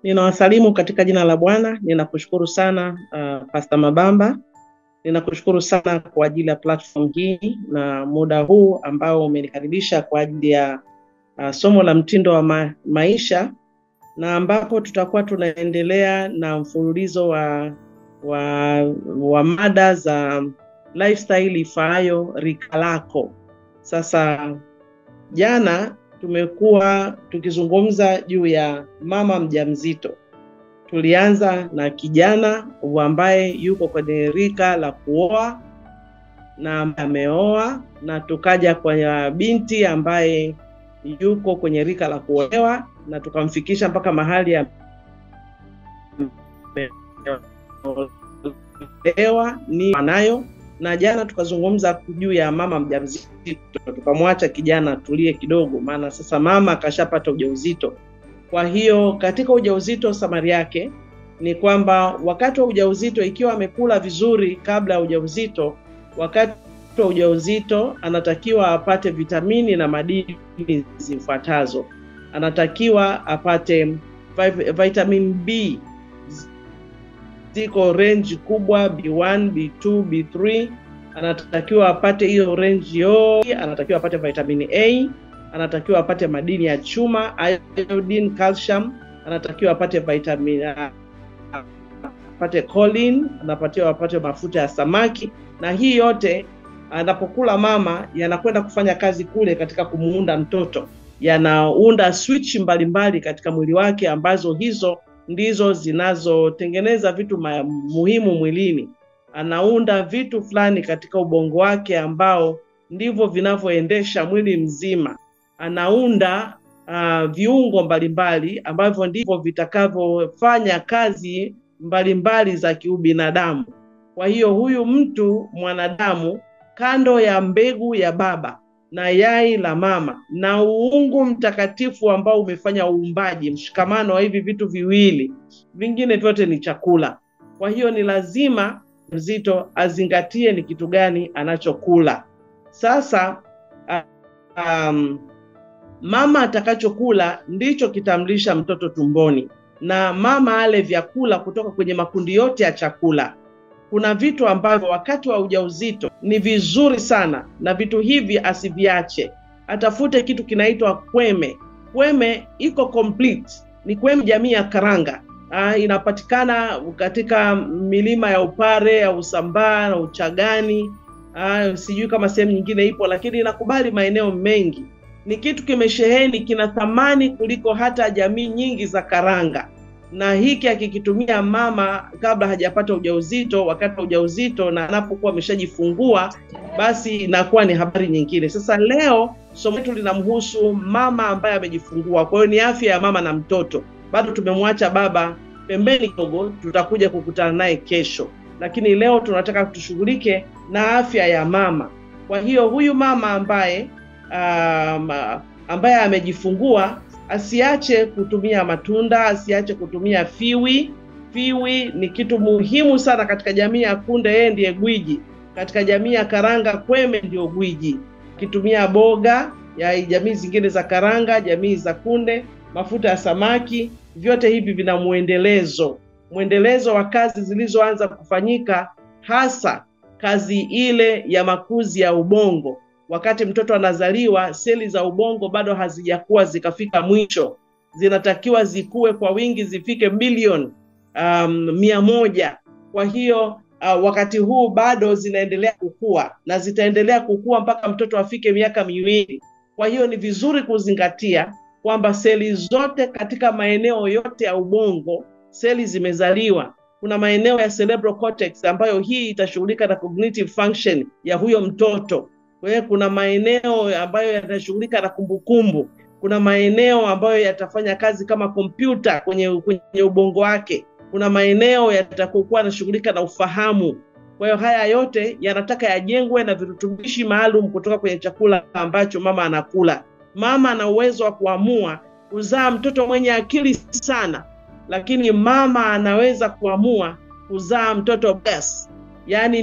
Ninawasalimu katika jina la Bwana. Ninakushukuru sana Pastor Mabamba. Ninakushukuru sana kwa ajili ya platform hii na muda huu ambao umenikaribisha kwa ajili ya somo la mtindo wa maisha, na ambapo tutakuwa tunaendelea na mfululizo wa mada za lifestyle ifaayo rika lako. Sasa jana tumekuwa tukizungumza juu ya mama mjamzito. Tulianza na kijana ambaye yuko kwenye rika la kuoa na ameoa, na tukaja kwa binti ambaye yuko kwenye rika la kuolewa na tukamfikisha mpaka mahali ya kuolewa ni anayo. Na jana tukazungumza juu ya mama mjamzito, tukamwacha kijana tulie kidogo, maana sasa mama akashapata ujauzito. Kwa hiyo katika ujauzito samari yake ni kwamba wakati wa ujauzito, ikiwa amekula vizuri kabla ya ujauzito, wakati wa ujauzito anatakiwa apate vitamini na madini zifuatazo. Anatakiwa apate vitamin B, ziko range kubwa, B1, B2, B3. Anatakiwa apate hiyo range yote. Anatakiwa apate vitamin A, anatakiwa apate madini ya chuma, iodine, calcium, anatakiwa apate vitamin apate choline, anapatiwa apate mafuta ya samaki. Na hii yote anapokula mama yanakwenda kufanya kazi kule katika kumuunda mtoto, yanaunda switch mbalimbali katika mwili wake, ambazo hizo ndizo zinazotengeneza vitu muhimu mwilini. Anaunda vitu fulani katika ubongo wake ambao ndivyo vinavyoendesha mwili mzima. Anaunda viungo mbalimbali ambavyo ndivyo vitakavyofanya kazi mbalimbali za kiubinadamu. Kwa hiyo huyu mtu mwanadamu, kando ya mbegu ya baba na yai la mama na uungu mtakatifu ambao umefanya uumbaji, mshikamano wa hivi vitu viwili, vingine vyote ni chakula. Kwa hiyo ni lazima mzito azingatie ni kitu gani anachokula. Sasa mama atakachokula ndicho kitamlisha mtoto tumboni, na mama ale vyakula kutoka kwenye makundi yote ya chakula. Kuna vitu ambavyo wakati wa ujauzito ni vizuri sana, na vitu hivi asiviache. Atafute kitu kinaitwa kweme. Kweme iko complete, ni kweme jamii ya karanga. Inapatikana katika milima ya Upare ya Usambaa na Uchagani. Sijui kama sehemu nyingine ipo, lakini inakubali maeneo mengi. Ni kitu kimesheheni, kina thamani kuliko hata jamii nyingi za karanga. Na hiki akikitumia mama kabla hajapata ujauzito, wakati wa ujauzito na anapokuwa ameshajifungua, basi inakuwa ni habari nyingine. Sasa leo somo letu linamhusu mama ambaye amejifungua. Kwa hiyo ni afya ya mama na mtoto. Bado tumemwacha baba pembeni kidogo, tutakuja kukutana naye kesho. Lakini leo tunataka tushughulike na afya ya mama. Kwa hiyo huyu mama ambaye amejifungua asiache kutumia matunda, asiache kutumia fiwi. Fiwi ni kitu muhimu sana katika jamii ya kunde, yeye ndiye gwiji. Katika jamii ya karanga, kweme ndio gwiji. Kitumia boga ya jamii zingine za karanga, jamii za kunde, mafuta ya samaki, vyote hivi vina mwendelezo wa kazi zilizoanza kufanyika, hasa kazi ile ya makuzi ya ubongo. Wakati mtoto anazaliwa, seli za ubongo bado hazijakuwa zikafika mwisho. Zinatakiwa zikue kwa wingi, zifike milioni 100. Kwa hiyo wakati huu bado zinaendelea kukua, na zitaendelea kukua mpaka mtoto afike miaka 2. Kwa hiyo ni vizuri kuzingatia kwamba seli zote katika maeneo yote ya ubongo, seli zimezaliwa. Kuna maeneo ya cerebral cortex ambayo hii itashughulika na cognitive function ya huyo mtoto. Kwa hiyo kuna maeneo ambayo yatashughulika na kumbukumbu. Kuna maeneo ambayo yatafanya kazi kama kompyuta kwenye ubongo wake. Kuna maeneo yatakokuwa yanashughulika na ufahamu. Kwa hiyo haya yote yanataka yajengwe na virutubishi maalum kutoka kwenye chakula ambacho mama anakula. Mama ana uwezo wa kuamua kuzaa mtoto mwenye akili sana, lakini mama anaweza kuamua kuzaa mtoto best. Yaani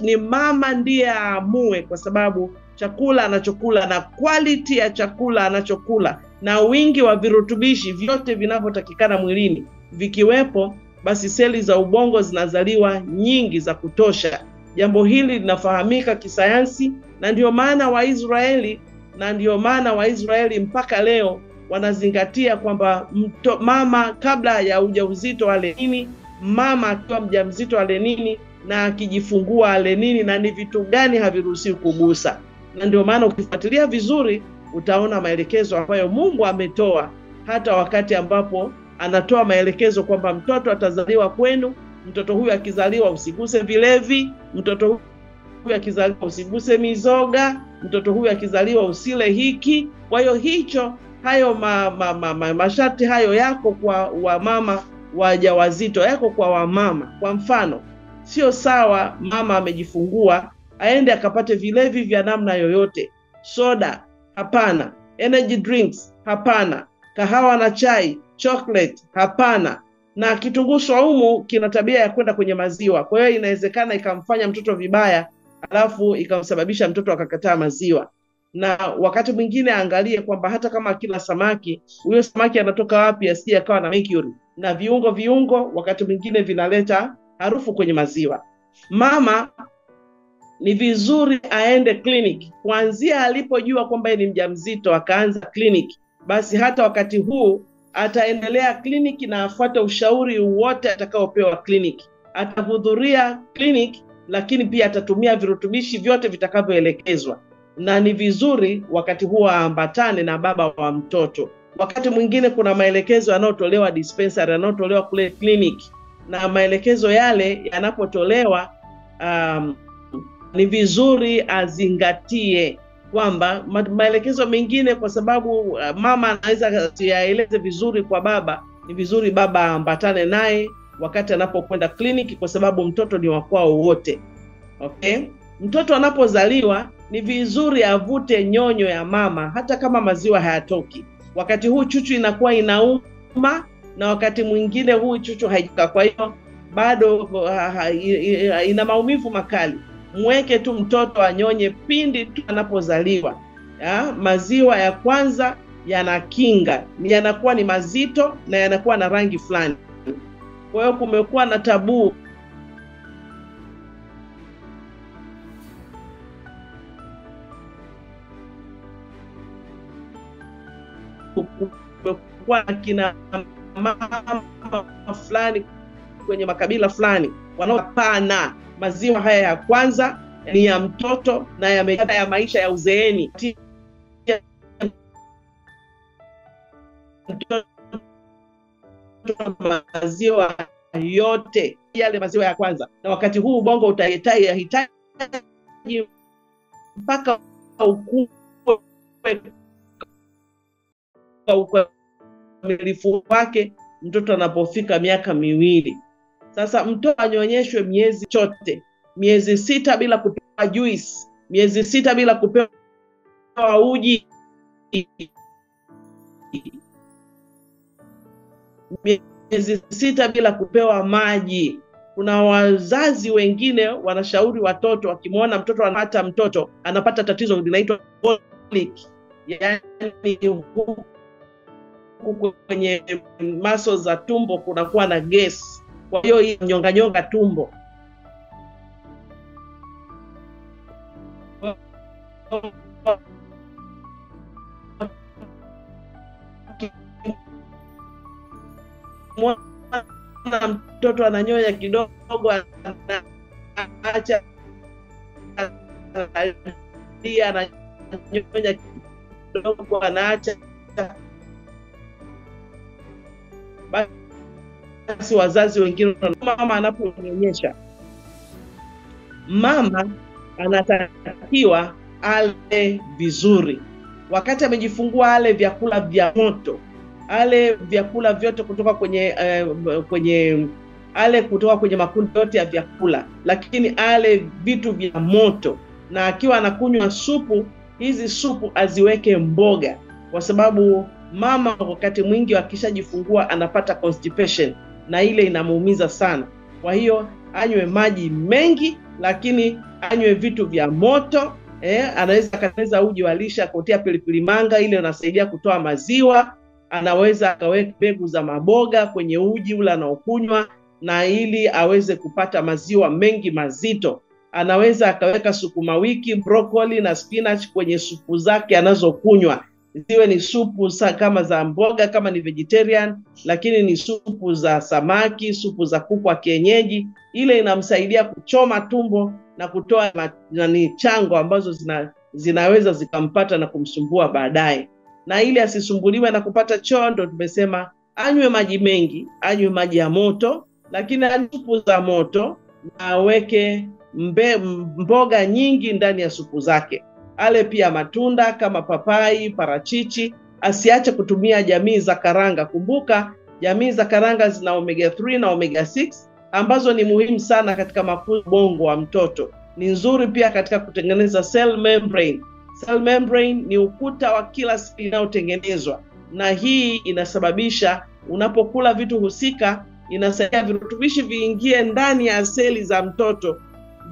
ni mama ndiye aamue, kwa sababu chakula anachokula na quality ya chakula anachokula na wingi wa virutubishi vyote vinavyotakikana mwilini vikiwepo, basi seli za ubongo zinazaliwa nyingi za kutosha. Jambo hili linafahamika kisayansi, na ndio maana Waisraeli mpaka leo wanazingatia kwamba mama kabla ya ujauzito ale nini, mama akiwa mjamzito ale nini, na akijifungua ale nini, na ni vitu gani haviruhusiwi kugusa. Na ndio maana ukifuatilia vizuri utaona maelekezo ambayo Mungu ametoa, hata wakati ambapo anatoa maelekezo kwamba mtoto atazaliwa kwenu, mtoto huyu akizaliwa usiguse vilevi, mtoto huyu akizaliwa usiguse mizoga, mtoto huyu akizaliwa usile hiki. Kwa hiyo hayo masharti hayo yako kwa wamama wajawazito, yako kwa wamama. Kwa mfano, sio sawa mama amejifungua aende akapate vilevi vya namna yoyote. Soda hapana, energy drinks hapana, kahawa na chai, chocolate hapana. Na kitunguu saumu kina tabia ya kwenda kwenye maziwa, kwa hiyo inawezekana ikamfanya mtoto vibaya, alafu ikamsababisha mtoto akakataa maziwa. Na wakati mwingine angalie kwamba hata kama kila samaki, huyo samaki anatoka wapi, asije akawa na mercury. Na viungo wakati mwingine vinaleta harufu kwenye maziwa. Mama ni vizuri aende kliniki kuanzia alipojua kwamba ni mjamzito, akaanza kliniki. Basi hata wakati huu ataendelea kliniki na afuate ushauri wote atakaopewa kliniki. Atahudhuria kliniki, lakini pia atatumia virutubishi vyote vitakavyoelekezwa. Na ni vizuri wakati huo aambatane na baba wa mtoto. Wakati mwingine kuna maelekezo yanayotolewa dispensary, yanayotolewa kule kliniki, na maelekezo yale yanapotolewa ni vizuri azingatie kwamba maelekezo mengine, kwa sababu mama anaweza yaeleze vizuri kwa baba, ni vizuri baba aambatane naye wakati anapokwenda kliniki, kwa sababu mtoto ni wa kwao wote. Okay? Mtoto anapozaliwa ni vizuri avute nyonyo ya mama hata kama maziwa hayatoki. Wakati huu chuchu inakuwa inauma, na wakati mwingine huu chuchu haijika, kwa hiyo bado ina maumivu makali. Mweke tu mtoto anyonye pindi tu anapozaliwa. Maziwa ya kwanza yanakinga, yanakuwa ni mazito na yanakuwa na rangi fulani. Kwa hiyo kumekuwa na tabu kumekuwa kina mama fulani kwenye makabila fulani wanaopana maziwa haya ya kwanza ni ya mtoto na ya maisha ya uzeeni. Maziwa yote yale maziwa ya kwanza, na wakati huu ubongo utahitaji mpaka ukamilifu wake mtoto anapofika miaka 2. Sasa mtoto anyonyeshwe miezi chote, miezi 6 bila kupewa juice, miezi 6 bila kupewa uji, miezi 6 bila kupewa maji. Kuna wazazi wengine wanashauri watoto, wakimwona mtoto anapata tatizo linaloitwa colic, yani huku kwenye muscles za tumbo kunakuwa na gas, kwa hiyo nyonga tumbo. Mwana mtoto ananyonya kidogo, anaacha ananyonya kidogo, anaacha. Basi wazazi wengine, mama anaponyonyesha, mama anatakiwa ale vizuri. Wakati amejifungua ale vyakula vya moto, ale vyakula vyote kutoka kwenye makundi yote ya vyakula, lakini ale vitu vya moto. Na akiwa anakunywa supu, hizi supu aziweke mboga, kwa sababu mama wakati mwingi akishajifungua anapata constipation na ile inamuumiza sana. Kwa hiyo anywe maji mengi, lakini anywe vitu vya moto, Anaweza akatengeneza uji wa lishe akatia pilipili manga, ile inasaidia kutoa maziwa. Anaweza akaweka mbegu za maboga kwenye uji ule anaokunywa, na ili aweze kupata maziwa mengi mazito. Anaweza akaweka sukuma wiki, broccoli na spinach kwenye supu zake anazokunywa. Ziwe ni supu kama za mboga kama ni vegetarian, lakini ni supu za samaki, supu za kuku wa kienyeji. Ile inamsaidia kuchoma tumbo na kutoa chango ambazo zinaweza zikampata na kumsumbua baadaye. Na ili asisumbuliwe na kupata choo, ndo tumesema anywe maji mengi, anywe maji ya moto, lakini supu za moto, na aweke mboga nyingi ndani ya supu zake. Ale pia matunda kama papai, parachichi. Asiache kutumia jamii za karanga. Kumbuka jamii za karanga zina omega 3 na omega 6 ambazo ni muhimu sana katika makuzi bongo wa mtoto. Ni nzuri pia katika kutengeneza cell membrane. Cell membrane ni ukuta wa kila seli inayotengenezwa, na hii inasababisha unapokula vitu husika, inasaidia virutubishi viingie ndani ya seli za mtoto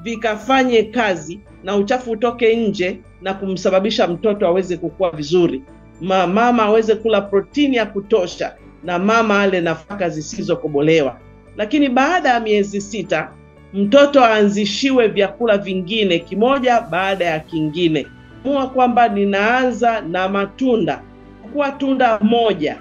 vikafanye kazi na uchafu utoke nje na kumsababisha mtoto aweze kukua vizuri. Mama aweze kula protini ya kutosha, na mama ale nafaka zisizokobolewa. Lakini baada ya miezi 6 mtoto aanzishiwe vyakula vingine kimoja baada ya kingine. Mua kwamba ninaanza na matunda, kwa tunda moja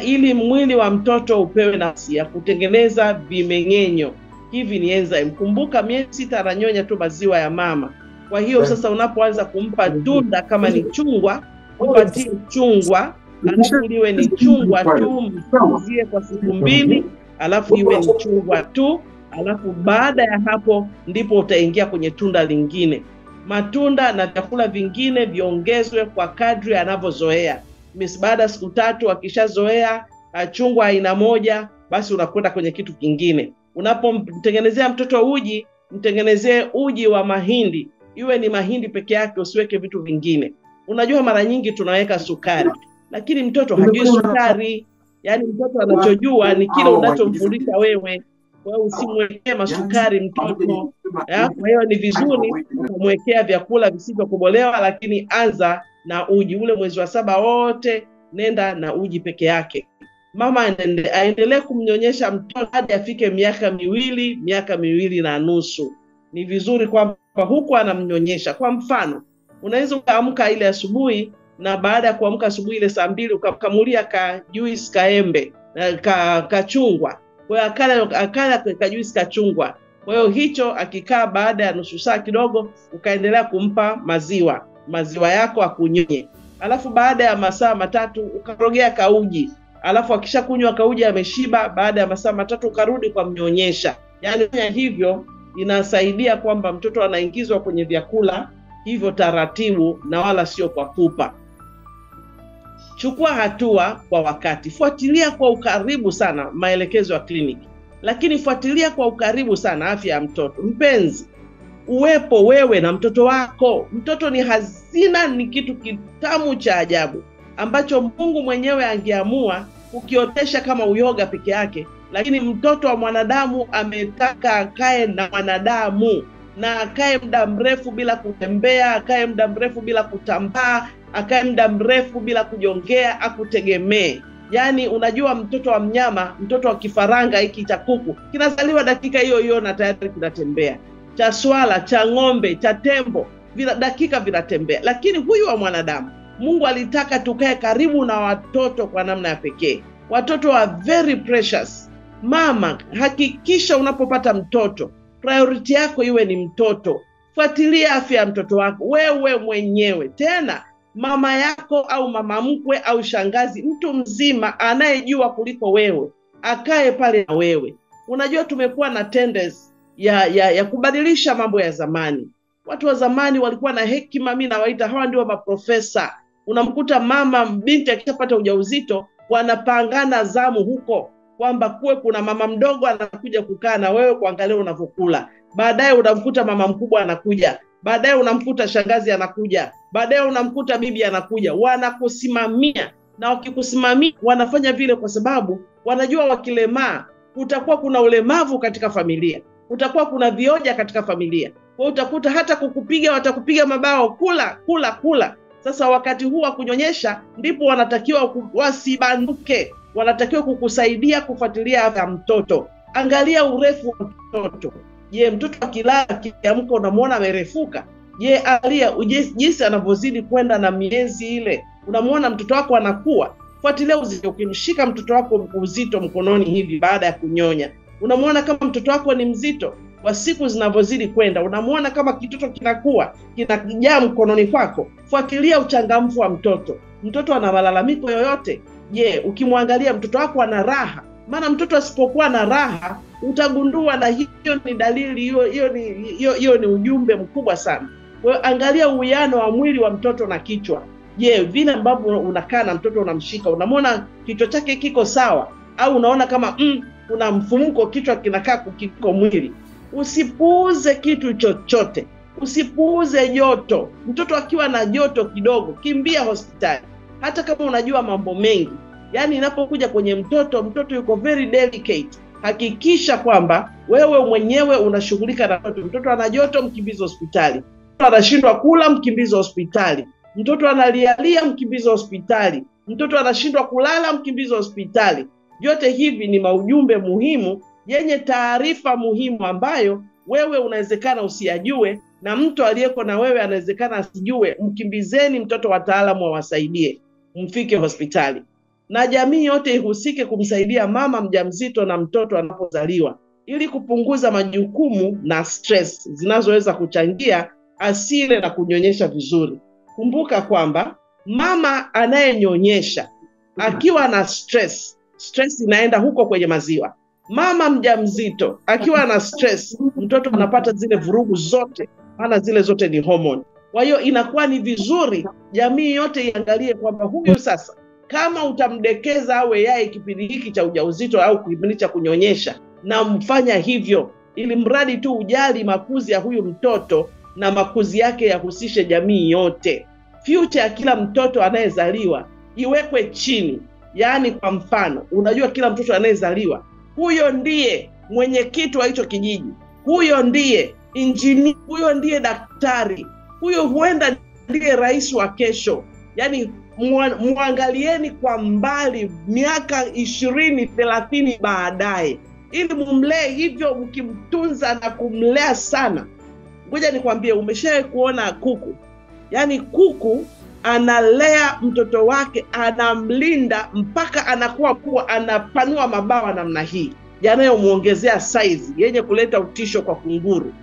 ili mwili wa mtoto upewe nafasi ya kutengeneza vimeng'enyo. Hivi ni enzyme. Kumbuka miezi 6 ananyonya tu maziwa ya mama. Kwa hiyo sasa unapoanza kumpa tunda kama ni chungwa, upatie chungwa, alafu iwe ni chungwa tu, mtuzie kwa siku 2, alafu iwe ni chungwa tu, alafu baada ya hapo ndipo utaingia kwenye tunda lingine. Matunda na vyakula vingine viongezwe kwa kadri anavyozoea. Baada ya siku 3 akishazoea chungwa aina moja, basi unakwenda kwenye kitu kingine. Unapomtengenezea mtoto uji, mtengenezee uji wa mahindi. Iwe ni mahindi peke yake, usiweke vitu vingine. Unajua mara nyingi tunaweka sukari, lakini mtoto hajui sukari. Yaani mtoto anachojua ni kile unachomfundisha wewe. Kwa hiyo usimwekee masukari mtoto. Kwa hiyo ni vizuri kumwekea vyakula visivyokobolewa, lakini anza na uji. Ule mwezi wa 7 wote nenda na uji peke yake. Mama aendelee kumnyonyesha mtoto hadi afike miaka 2, miaka 2 na nusu. Ni vizuri kwamba huku anamnyonyesha. Kwa mfano, unaweza ukaamka ile asubuhi, na baada ya kuamka asubuhi ile saa 2 ukamkamulia ka juice kaembe, kachungwa. Kwa hiyo akala ka juice kachungwa. Kwa hiyo hicho akikaa, baada ya nusu saa kidogo ukaendelea kumpa maziwa yako akunyonye. Alafu baada ya masaa 3 ukarogea kauji. Alafu akishakunywa kauji ameshiba, baada ya masaa 3 ukarudi kwa mnyonyesha. Yaani hivyo inasaidia kwamba mtoto anaingizwa kwenye vyakula hivyo taratibu, na wala sio kwa pupa. Chukua hatua kwa wakati. Fuatilia kwa ukaribu sana maelekezo ya kliniki, lakini fuatilia kwa ukaribu sana afya ya mtoto. Mpenzi, uwepo wewe na mtoto wako. Mtoto ni hazina, ni kitu kitamu cha ajabu ambacho Mungu mwenyewe angeamua kukiotesha kama uyoga peke yake, lakini mtoto wa mwanadamu ametaka akae na mwanadamu, na akae muda mrefu bila kutembea, akae muda mrefu bila kutambaa, akae muda mrefu bila kujongea, akutegemee. Yaani unajua mtoto wa mnyama, mtoto wa kifaranga hiki cha kuku kinazaliwa dakika hiyo na tayari kinatembea. Cha swala, cha ng'ombe, cha tembo dakika vinatembea. Lakini huyu wa mwanadamu, Mungu alitaka tukae karibu na watoto kwa namna ya pekee. Watoto are very precious. Mama, hakikisha unapopata mtoto, priority yako iwe ni mtoto. Fuatilia afya ya mtoto wako wewe mwenyewe. Tena mama yako au mama mkwe au shangazi, mtu mzima anayejua kuliko wewe, akae pale na wewe. Unajua tumekuwa na tendency ya kubadilisha mambo ya zamani. Watu wa zamani walikuwa na hekima, mimi nawaita hawa ndio maprofesa. Unamkuta mama binti akishapata ujauzito, wanapangana zamu huko, kwamba kuwe kuna mama mdogo anakuja kukaa na wewe kuangalia unavyokula. Baadaye unamkuta mama mkubwa anakuja. Baadaye unamkuta shangazi anakuja. Baadaye unamkuta bibi anakuja. Wanakusimamia, na wakikusimamia wanafanya vile kwa sababu wanajua wakilemaa kutakuwa kuna ulemavu katika familia, kutakuwa kuna vioja katika familia. Kwa utakuta hata kukupiga watakupiga mabao, kula. Sasa wakati huu wa kunyonyesha ndipo wanatakiwa wasibanduke, wanatakiwa kukusaidia kufuatilia afya ya mtoto. Angalia urefu wa mtoto. Je, mtoto akilala akiamka unamuona amerefuka? Je, angalia jinsi anavyozidi kwenda na miezi ile, unamuona mtoto wako anakuwa? Fuatilia uzito. Ukimshika mtoto wako uzito mkononi hivi baada ya kunyonya, unamuona kama mtoto wako ni mzito? Kwa siku zinavyozidi kwenda, unamuona kama kitoto kinakuwa kinajaa mkononi kwako? Fuatilia uchangamfu wa mtoto. Mtoto ana malalamiko yoyote? Je, ukimwangalia mtoto wako ana raha? Maana mtoto asipokuwa na raha utagundua, na hiyo ni dalili, hiyo ni ujumbe mkubwa sana. Kwa hiyo angalia uwiano wa mwili wa mtoto na kichwa. Je, vile ambavyo unakaa na mtoto unamshika, unamwona kichwa chake kiko sawa, au unaona kama kuna mfumuko, kichwa kinakaa kukiko mwili? Usipuuze kitu chochote, usipuuze joto. Mtoto akiwa na joto kidogo, kimbia hospitali, hata kama unajua mambo mengi. Yaani inapokuja kwenye mtoto yuko very delicate, hakikisha kwamba wewe mwenyewe unashughulika na mtoto. Mtoto ana joto, mkimbize hospitali. Mtoto anashindwa kula, mkimbize hospitali. Mtoto analialia, mkimbize hospitali. Mtoto anashindwa kulala, mkimbize hospitali. Yote hivi ni maujumbe muhimu yenye taarifa muhimu ambayo wewe unawezekana usiyajue, na mtu aliyeko na wewe anawezekana asijue. Mkimbizeni mtoto, wataalamu wawasaidie, mfike hospitali. Na jamii yote ihusike kumsaidia mama mjamzito na mtoto anapozaliwa, ili kupunguza majukumu na stress zinazoweza kuchangia asile na kunyonyesha vizuri. Kumbuka kwamba mama anayenyonyesha akiwa na stress inaenda huko kwenye maziwa. Mama mjamzito akiwa na stress, mtoto anapata zile vurugu zote, maana zile zote ni hormone. Kwa hiyo inakuwa ni vizuri jamii yote iangalie kwamba huyu sasa, kama utamdekeza awe yai kipindi hiki cha ujauzito au kipindi cha kunyonyesha, na mfanya hivyo ili mradi tu ujali makuzi ya huyu mtoto, na makuzi yake yahusishe jamii yote. Future ya kila mtoto anayezaliwa iwekwe chini. Yaani kwa mfano, unajua kila mtoto anayezaliwa, huyo ndiye mwenyekiti wa hicho kijiji, huyo ndiye injinia, huyo ndiye daktari, huyo huenda ndiye rais wa kesho. Yaani muangalieni kwa mbali miaka 20-30 baadaye, ili mumlee hivyo, mkimtunza na kumlea sana. Ngoja nikwambie, umeshawahi kuona kuku? Yaani kuku analea mtoto wake, anamlinda mpaka anakuwa kuwa anapanua mabawa namna hii, yanayomuongezea size yenye kuleta utisho kwa kunguru.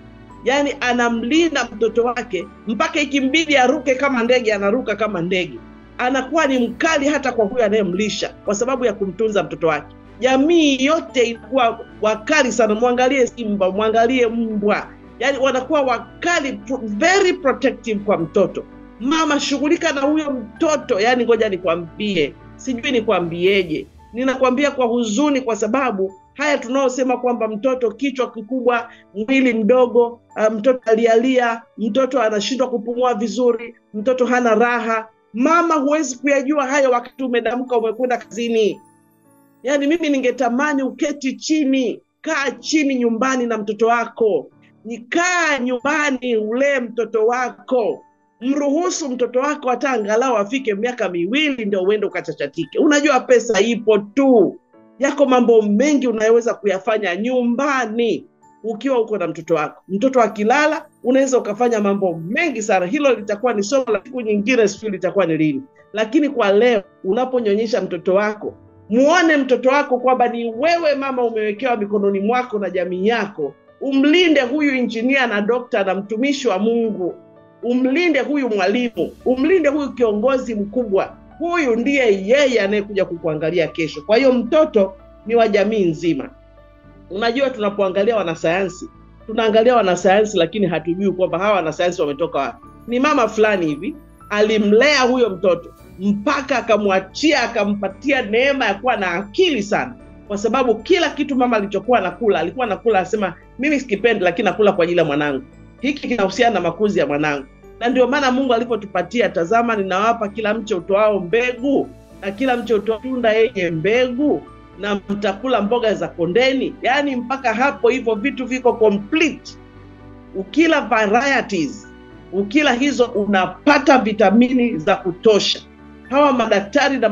Yaani anamlinda mtoto wake mpaka ikimbidi aruke kama ndege, anaruka kama ndege. Anakuwa ni mkali hata kwa huyo anayemlisha, kwa sababu ya kumtunza mtoto wake. Jamii yote inakuwa wakali sana. Muangalie simba, muangalie mbwa. Yaani wanakuwa wakali, very protective kwa mtoto. Mama, shughulika na huyo mtoto. Yaani ngoja nikwambie, sijui nikwambieje, ninakwambia kwa huzuni, kwa sababu haya tunaosema kwamba mtoto kichwa kikubwa, mwili mdogo, mtoto alialia, mtoto anashindwa kupumua vizuri, mtoto hana raha, mama huwezi kuyajua hayo wakati umedamka umekwenda kazini. Yaani mimi ningetamani uketi chini, kaa chini nyumbani na mtoto wako. Kaa nyumbani ule mtoto wako. Mruhusu mtoto wako hata angalau afike miaka 2 ndio uende ukachachatike. Unajua pesa ipo tu. Yako mambo mengi unayoweza kuyafanya nyumbani ukiwa uko na mtoto wako. Mtoto akilala unaweza ukafanya mambo mengi sana. Hilo litakuwa ni somo la siku nyingine, sio litakuwa ni lini. Lakini kwa leo, unaponyonyesha mtoto wako, muone mtoto wako kwamba ni wewe mama umewekewa mikononi mwako na jamii yako. Umlinde huyu injinia na dokta na mtumishi wa Mungu. Umlinde huyu mwalimu, umlinde huyu kiongozi mkubwa. Huyu ndiye yeye anayekuja kukuangalia kesho. Kwa hiyo mtoto ni wa jamii nzima. Unajua tunapoangalia wanasayansi, tunaangalia wanasayansi lakini hatujui kwamba hawa wanasayansi wametoka wapi. Ni mama fulani hivi alimlea huyo mtoto mpaka akamwachia, akampatia neema ya kuwa na akili sana. Kwa sababu kila kitu mama alichokuwa anakula, alikuwa anakula asema mimi sikipendi lakini nakula kwa ajili ya mwanangu. Hiki kinahusiana na makuzi ya mwanangu. Na ndio maana Mungu alipotupatia, tazama ninawapa kila mche utoao mbegu na kila mche utoao tunda yenye mbegu, na mtakula mboga za kondeni. Yaani mpaka hapo hivyo vitu viko complete. ukila varieties, ukila hizo unapata vitamini za kutosha. Hawa madaktari na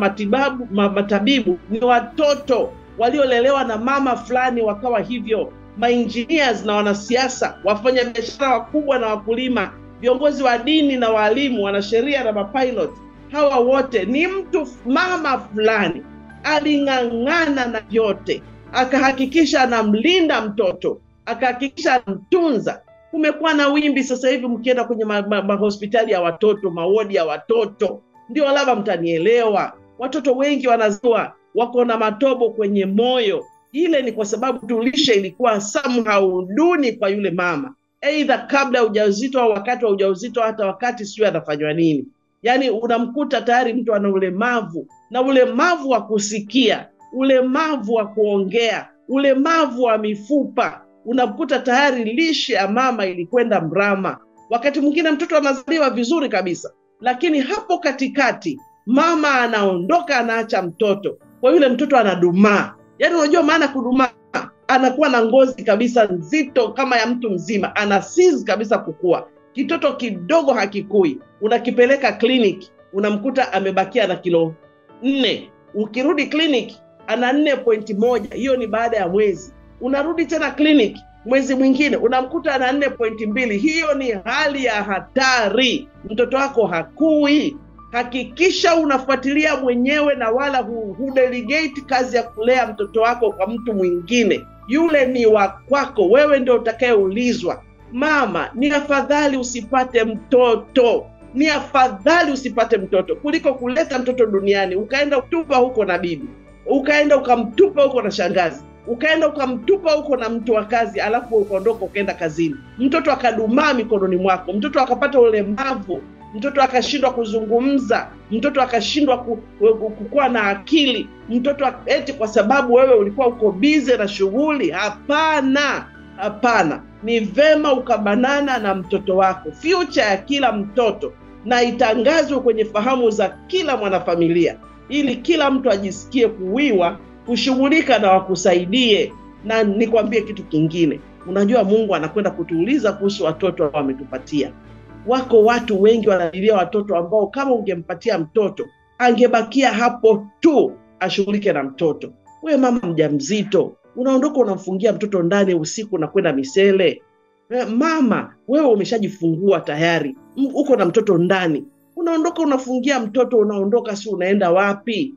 matabibu ni watoto waliolelewa na mama fulani wakawa hivyo. Engineers na wanasiasa, wafanya biashara wakubwa na wakulima, viongozi wa dini na walimu, wanasheria na mapilot, hawa wote ni mama fulani aling'ang'ana na yote, akahakikisha anamlinda mtoto, akahakikisha anamtunza. Kumekuwa na wimbi sasa hivi, mkienda kwenye hospitali ya watoto, mawodi ya watoto, ndio labda mtanielewa, watoto wengi wanazua wako na matobo kwenye moyo. Ile ni kwa sababu tulishe ilikuwa somehow duni kwa yule mama, either kabla ya ujauzito au wakati wa ujauzito, hata wakati sio anafanywa nini. Yani unamkuta tayari mtu ana ulemavu, na ulemavu wa kusikia, ulemavu wa kuongea, ulemavu wa mifupa. Unamkuta tayari lishe ya mama ilikwenda mrama. Wakati mwingine mtoto anazaliwa vizuri kabisa, lakini hapo katikati mama anaondoka, anaacha mtoto, kwa yule mtoto anadumaa. Yani unajua maana kudumaa? Anakuwa na ngozi kabisa nzito kama ya mtu mzima, anasizi kabisa kukua. Kitoto kidogo hakikui. Unakipeleka kliniki, unamkuta amebakia na kilo 4. Ukirudi kliniki ana 4.1, hiyo ni baada ya mwezi. Unarudi tena kliniki mwezi mwingine, unamkuta ana 4.2, hiyo ni hali ya hatari. Mtoto wako hakui. Hakikisha unafuatilia mwenyewe, na wala hudelegate kazi ya kulea mtoto wako kwa mtu mwingine. Yule ni wa kwako, wewe ndio utakayeulizwa. Mama, ni afadhali usipate mtoto. Ni afadhali usipate mtoto kuliko kuleta mtoto duniani ukaenda kutupa huko na bibi, ukaenda ukamtupa huko na shangazi, ukaenda ukamtupa huko na mtu wa kazi, alafu ukaondoka ukaenda kazini. Mtoto akadumaa mikononi mwako, mtoto akapata ulemavu, mtoto akashindwa kuzungumza, mtoto akashindwa kukua na akili, mtoto eti kwa sababu wewe ulikuwa uko busy na shughuli. Hapana, hapana. Ni vema ukabanana na mtoto wako. Future ya kila mtoto na itangazwe kwenye fahamu za kila mwanafamilia, ili kila mtu ajisikie kuwiwa, kushughulika na wakusaidie. Na nikwambie kitu kingine, unajua Mungu anakwenda kutuuliza kuhusu watoto ambao ametupatia. Wako watu wengi wanalilia watoto ambao kama ungempatia mtoto angebakia hapo tu ashughulike na mtoto. Wewe mama mjamzito, unaondoka unamfungia mtoto ndani usiku na kwenda misele. Mama, wewe umeshajifungua tayari, uko na mtoto ndani, unaondoka unafungia mtoto, unaondoka si unaenda wapi?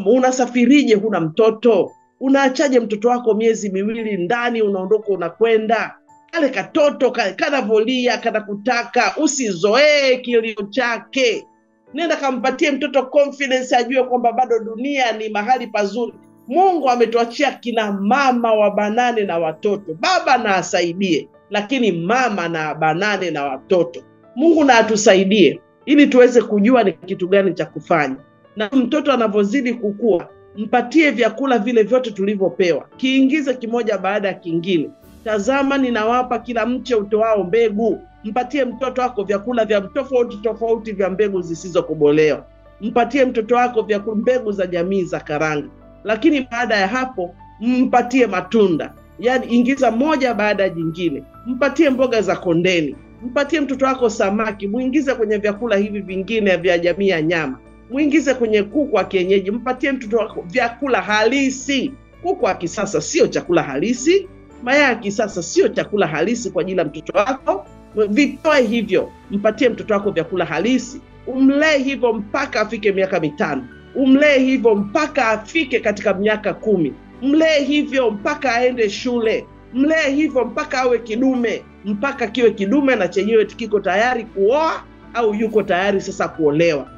Unasafirije huna mtoto? Unaachaje mtoto wako miezi 2 ndani, unaondoka unakwenda? Kale katoto kanavolia, kanakutaka, usizoee kilio chake. Nenda kampatie mtoto confidence, ajue kwamba bado dunia ni mahali pazuri. Mungu ametuachia kina mama wa banane na watoto. Baba na asaidie, lakini mama na banane na watoto. Mungu na atusaidie ili tuweze kujua ni kitu gani cha kufanya. Na mtoto anavozidi kukua, mpatie vyakula vile vyote tulivyopewa. Kiingize kimoja baada ya kingine. Tazama, ninawapa kila mche utoao mbegu. Mpatie mtoto wako vyakula vya tofauti tofauti vya mbegu zisizokobolewa. Mpatie mtoto wako vyakula mbegu za jamii za karanga. Lakini baada ya hapo mpatie matunda. Yaani ingiza moja baada ya jingine. Mpatie mboga za kondeni. Mpatie mtoto wako samaki, muingize kwenye vyakula hivi vingine vya jamii ya nyama. Muingize kwenye kuku wa kienyeji. Mpatie mtoto wako vyakula halisi. Kuku wa kisasa sio chakula halisi. Mayai ya kisasa sio chakula halisi kwa ajili ya mtoto wako. Vitoe hivyo, mpatie mtoto wako vyakula halisi. Umlee hivyo mpaka afike miaka 5. Umlee hivyo mpaka afike katika miaka 10. Mlee hivyo mpaka aende shule. Mlee hivyo mpaka awe kidume, mpaka kiwe kidume na chenyewe kiko tayari kuoa au yuko tayari sasa kuolewa.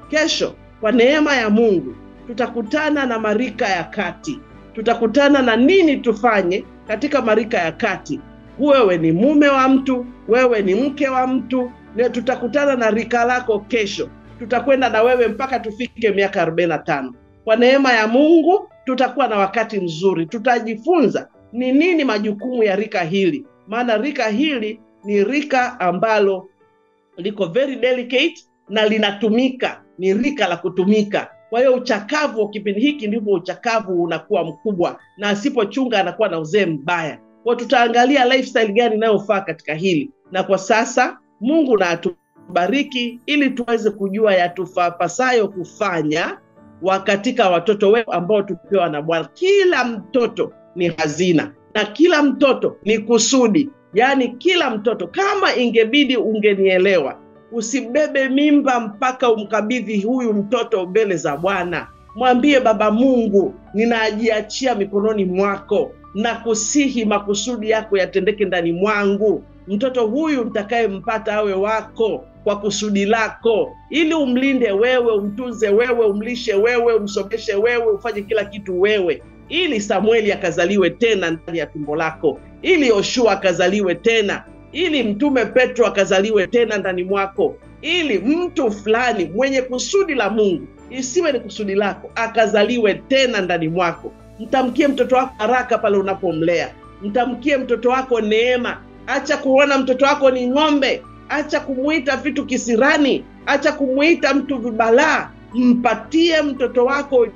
Kesho kwa neema ya Mungu tutakutana na marika ya kati. Tutakutana na nini tufanye katika marika ya kati. Wewe ni mume wa mtu, wewe ni mke wa mtu, na tutakutana na rika lako kesho. Tutakwenda na wewe mpaka tufike miaka 45. Kwa neema ya Mungu tutakuwa na wakati mzuri. Tutajifunza ni nini majukumu ya rika hili. Maana rika hili ni rika ambalo liko very delicate na linatumika, ni rika la kutumika. Kwa hiyo uchakavu wa kipindi hiki ndipo uchakavu unakuwa mkubwa, na asipochunga anakuwa na uzee mbaya. Kwa tutaangalia lifestyle gani inayofaa katika hili. Na kwa sasa Mungu na atubariki ili tuweze kujua yatupasayo kufanya katika watoto wetu ambao tupewa na Bwana. Kila mtoto ni hazina na kila mtoto ni kusudi. Yaani kila mtoto, kama ingebidi ungenielewa, usibebe mimba mpaka umkabidhi huyu mtoto mbele za Bwana. Mwambie Baba Mungu, ninajiachia mikononi mwako na kusihi makusudi yako yatendeke ndani mwangu. Mtoto huyu mtakayempata awe wako kwa kusudi lako, ili umlinde wewe, umtunze wewe, umlishe wewe, umsomeshe wewe, ufanye kila kitu wewe, ili Samueli akazaliwe tena ndani ya tumbo lako, ili Yoshua akazaliwe tena, ili Mtume Petro akazaliwe tena ndani mwako, ili mtu fulani mwenye kusudi la Mungu, isiwe ni kusudi lako, akazaliwe tena ndani mwako. Mtamkie mtoto wako baraka pale unapomlea. Mtamkie mtoto wako neema. Acha kuona mtoto wako ni ng'ombe. Acha kumuita vitu kisirani. Acha kumuita mtu vibalaa. Mpatie mtoto wako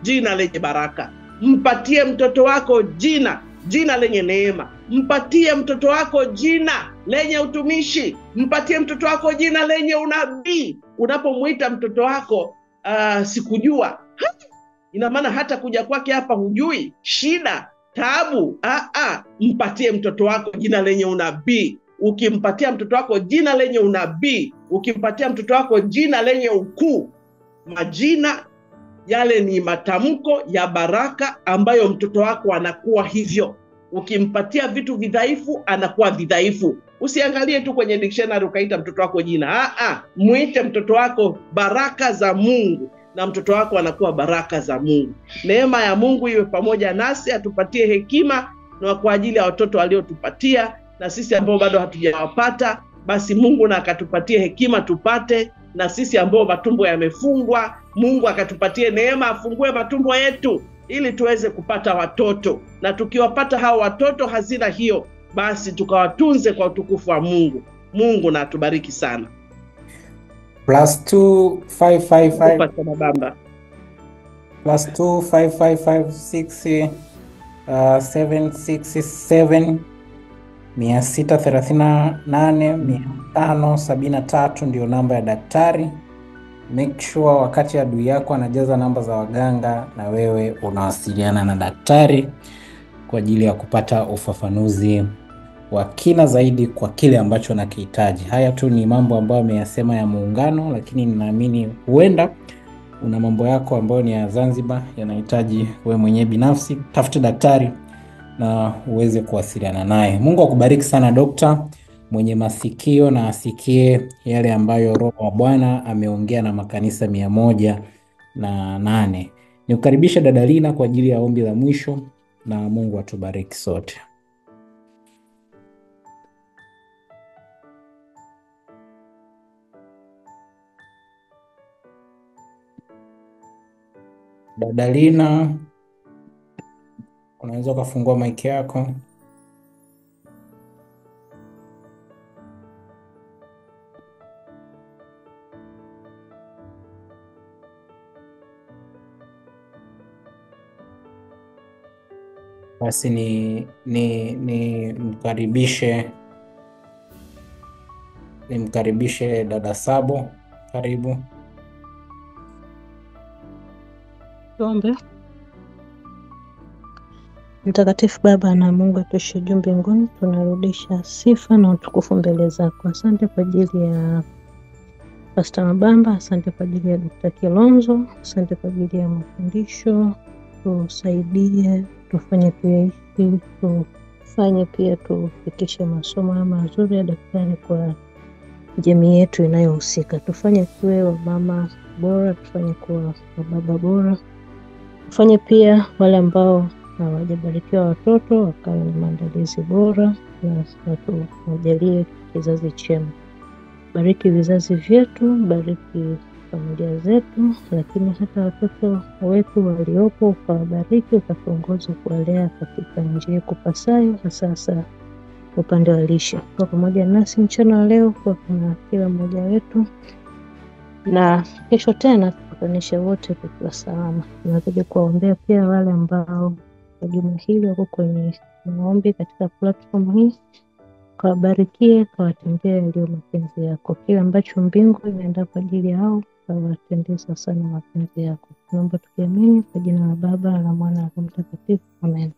jina lenye baraka. Mpatie mtoto wako jina lenye neema. Mpatie mtoto wako jina lenye utumishi. Mpatie mtoto wako jina lenye unabii. Unapomuita mtoto wako sikujua, ina maana hata kuja kwake hapa hujui, shida, taabu. Mpatie mtoto wako jina lenye unabii. Ukimpatia mtoto wako jina lenye unabii, ukimpatia mtoto wako jina lenye ukuu, majina yale ni matamko ya baraka ambayo mtoto wako anakuwa hivyo. Ukimpatia vitu vidhaifu, anakuwa vidhaifu. Usiangalie tu kwenye dictionary ukaita mtoto wako jina. Muite mtoto wako baraka za Mungu, na mtoto wako anakuwa baraka za Mungu. Neema ya Mungu iwe pamoja nasi, atupatie hekima na kwa ajili ya watoto aliotupatia, na sisi ambao bado hatujawapata, basi Mungu na akatupatie hekima tupate, na sisi ambao matumbo yamefungwa, Mungu akatupatie neema afungue matumbo yetu ili tuweze kupata watoto. Na tukiwapata hao watoto, hazina hiyo, basi tukawatunze kwa utukufu wa Mungu. Mungu na atubariki sana. +2 555 Bamba +2 5556 767 638 573 ndio namba ya daktari. Make sure wakati adui yako anajaza namba za waganga, na wewe unawasiliana na daktari kwa ajili ya kupata ufafanuzi wa kina zaidi kwa kile ambacho nakihitaji. Haya tu ni mambo ambayo ameyasema ya muungano, lakini ninaamini huenda una mambo yako ambayo ni ya Zanzibar yanahitaji wewe mwenyewe binafsi. Tafuta daktari na uweze kuwasiliana naye. Mungu akubariki sana dokta. Mwenye masikio na asikie yale ambayo Roho wa Bwana ameongea na makanisa 108. Nikukaribisha dada Lina kwa ajili ya ombi la mwisho, na Mungu atubariki sote. Dada Lina, unaweza kufungua mic yako? Basi nimkaribishe dada Sabo. Karibu. Tuombe. Mtakatifu Baba na Mungu atuishe juu mbinguni, tunarudisha sifa na utukufu mbele zako. Asante kwa ajili ya Pastor Mabamba, asante kwa ajili ya Dr. Kilonzo, asante kwa ajili ya mafundisho. Tusaidie, tufanye tuishi, tufanye pia tufikishe masomo mazuri ya daktari kwa jamii yetu inayohusika. Tufanye tuwe wa mama bora, tufanye kuwa wa baba bora. Tufanye pia wale ambao hawajabarikiwa watoto wakawe na maandalizi bora, na tujalie kizazi chema. Bariki vizazi vyetu, bariki familia zetu, lakini hata watoto wetu waliopo ukawabariki, ukatuongoza kuwalea katika njia kupasayo, hasa upande wa lishe. Kwa pamoja nasi mchana wa leo, kwa kuna kila mmoja wetu, na kesho tena tukutanishe wote tukiwa salama. Tunazidi kuwaombea pia wale ambao katika juma hili wako kwenye maombi katika platform hii, kawabarikie, kawatendee yaliyo mapenzi yako. Kile ambacho mbingu imeandaa kwa ajili yao, kawatendee sasa na mapenzi yako. Tunaomba tukiamini kwa jina la Baba na la Mwana na Roho Mtakatifu. Amen.